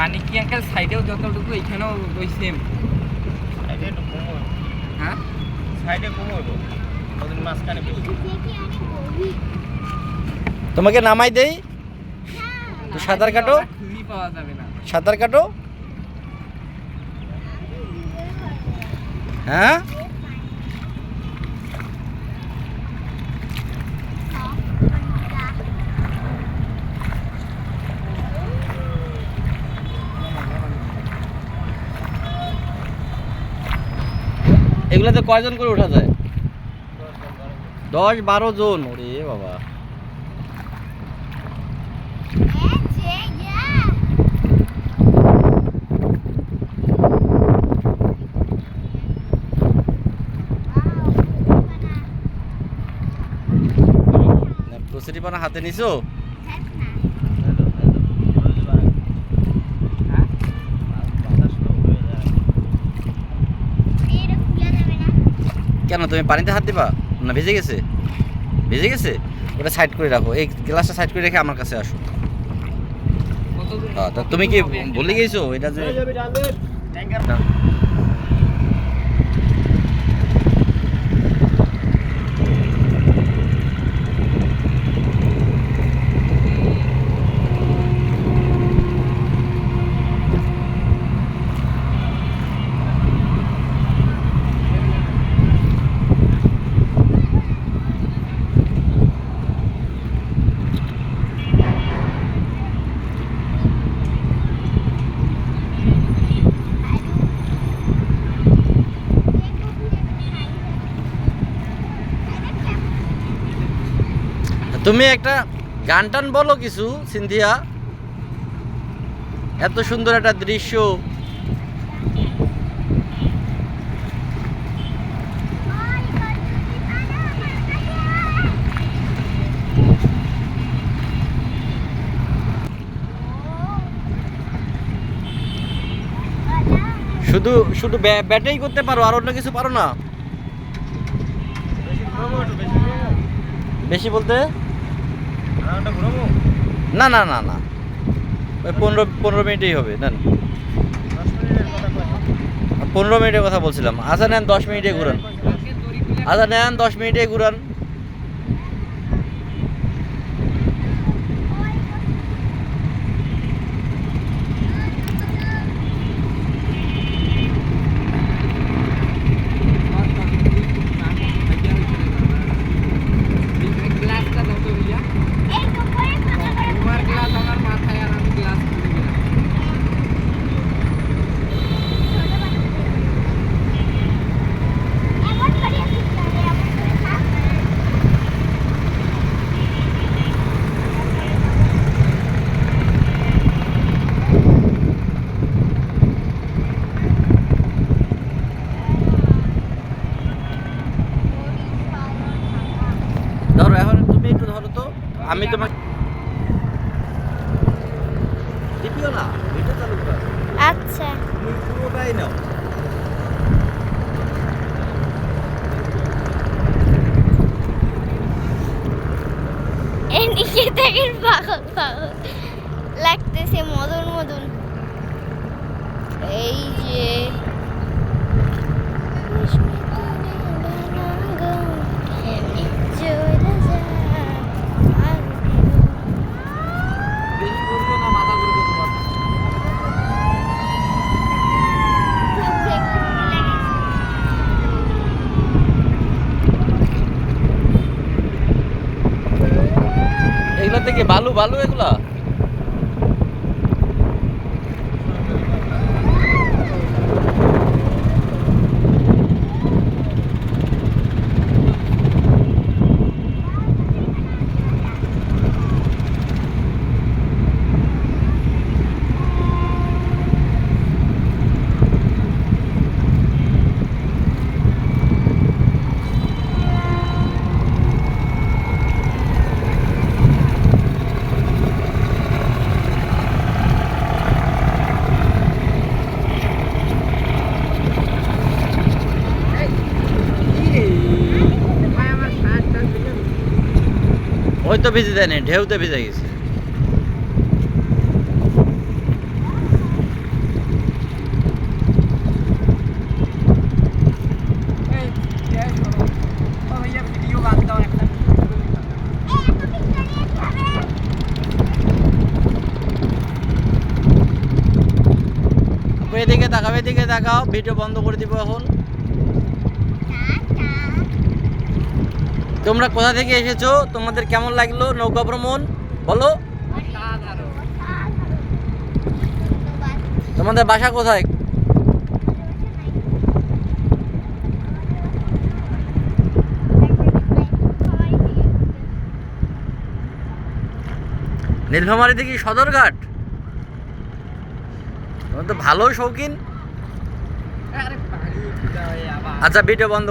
পানি কি আঙ্কেল সাইডেও যতটুকু এখানেও ওই সেম? সাইডে একটু কম হবে। হ্যাঁ সাইডে কম হবে, ওদের মাঝখানে বেশি। তোমাকে নামাই দেই, তো সাঁতার কাটো, খুঁজেই পাওয়া যাবে না। সাঁতার কাটো। হ্যাঁ এগুলাতে কয়জন করে ওঠা যায়? 10-12 জন। ওরে বাবা, প্রসিডি পানা হাতে নিছো? কেন তুমি পানিতে হাত দিবা না? ভিজে গেছে, ভিজে গেছে, ওটা সাইড করে রাখো। এই গ্লাসটা সাইড করে রেখে আমার কাছে আসো। তা তুমি কি ভুলে গেছো এটা যে না। তুমি একটা গান টান বলো কিছু, সিন্ধিয়া। এত সুন্দর একটা দৃশ্য। শুধু শুধু ব্যাটেই করতে পারো, আর অন্য কিছু পারো না? বেশি বলতে না না না না, ওই 15 মিনিটেই হবে। নেন 15 মিনিটের কথা বলছিলাম। আচ্ছা নেন 10 মিনিটে ঘুরান। আচ্ছা নেন 10 মিনিটে ঘুরান। গ্লাসটা দাও তো ভাইয়া। তোমার গ্লাস আমার মাথায় আর আমি গ্লাস খুলে গেলাম। ধরো এখন তুমি একটু ধরো তো, আমি তোমাকে টিপিও না, এটা চালু করো। আচ্ছা তুমি পুরোটাই নাও। এদিকে দেখেন, পাগল পাগল লাগতেছে, মদন মদন। এই যে বেশি করবে না, মাথা ঘুরবে তোমার। এগুলা থেকে বালু বালু এগুলা। ওই তো ভিজে দেয়নি, ঢেউতে ভিজে গেছে। ওইদিকে দেখাও, ভিডিও বন্ধ করে দিব এখন। তোমরা কোথা থেকে এসেছো, তোমাদের কেমন লাগলো নৌকা ভ্রমণ বলো? অসাধারণ। তোমাদের বাসা কোথায়? নীলফামারী থেকে সদরঘাট? তোমার তো ভালো শৌখিন। আরে পানি দিতে হয় আবার। আচ্ছা ভিডিও বন্ধ